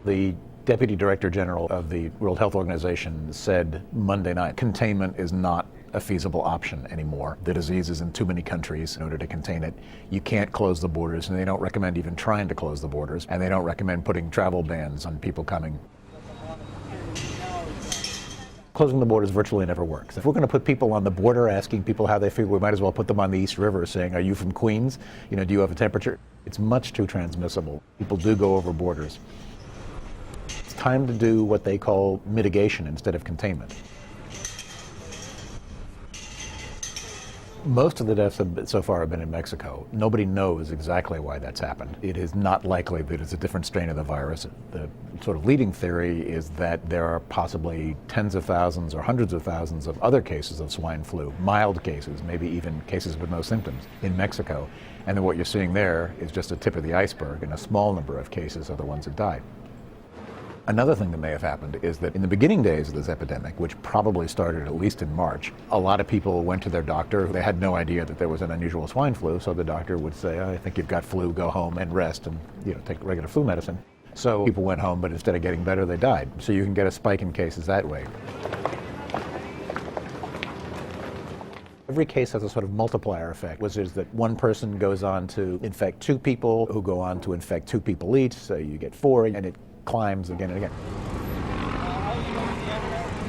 The Deputy Director General of the World Health Organization said Monday night, containment is not a feasible option anymore. The disease is in too many countries in order to contain it. You can't close the borders, and they don't recommend even trying to close the borders, and they don't recommend putting travel bans on people coming. Closing the borders virtually never works. If we're going to put people on the border asking people how they feel, we might as well put them on the East River saying, are you from Queens? Do you have a temperature? It's much too transmissible. People do go over borders. It's time to do what they call mitigation instead of containment. Most of the deaths so far have been in Mexico. Nobody knows exactly why that's happened. It is not likely that it's a different strain of the virus. The sort of leading theory is that there are possibly tens of thousands or hundreds of thousands of other cases of swine flu, mild cases, maybe even cases with no symptoms in Mexico. And then what you're seeing there is just a tip of the iceberg, and a small number of cases are the ones that died. Another thing that may have happened is that in the beginning days of this epidemic, which probably started at least in March, a lot of people went to their doctor. They had no idea that there was an unusual swine flu, so the doctor would say, I think you've got flu, go home and rest and take regular flu medicine. So people went home, but instead of getting better, they died. So you can get a spike in cases that way. Every case has a sort of multiplier effect, which is that one person goes on to infect two people, who go on to infect two people each, so you get four, and it climbs again and again.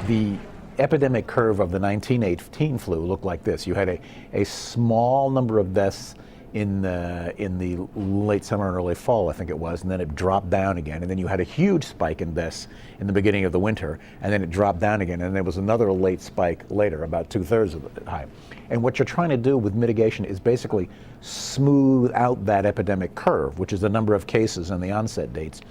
The epidemic curve of the 1918 flu looked like this. You had a small number of deaths in the late summer and early fall, I think it was, and then it dropped down again, and then you had a huge spike in deaths in the beginning of the winter, and then it dropped down again, and there was another late spike later, about 2/3 of the high. And what you're trying to do with mitigation is basically smooth out that epidemic curve, which is the number of cases and the onset dates,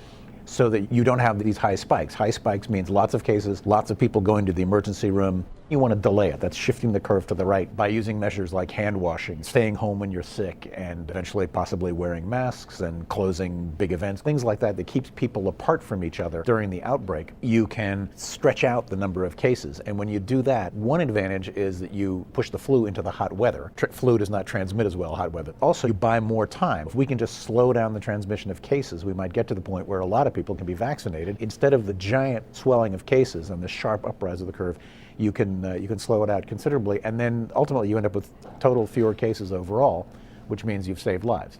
so that you don't have these high spikes. High spikes means lots of cases, lots of people going to the emergency room. You want to delay it. That's shifting the curve to the right by using measures like hand washing, staying home when you're sick, and eventually possibly wearing masks and closing big events, things like that keeps people apart from each other during the outbreak. You can stretch out the number of cases, and when you do that, one advantage is that you push the flu into the hot weather. Flu does not transmit as well hot weather. Also, you buy more time. If we can just slow down the transmission of cases, we might get to the point where a lot of people can be vaccinated. Instead of the giant swelling of cases and the sharp uprise of the curve, you can slow it out considerably, and then ultimately you end up with total fewer cases overall, which means you've saved lives.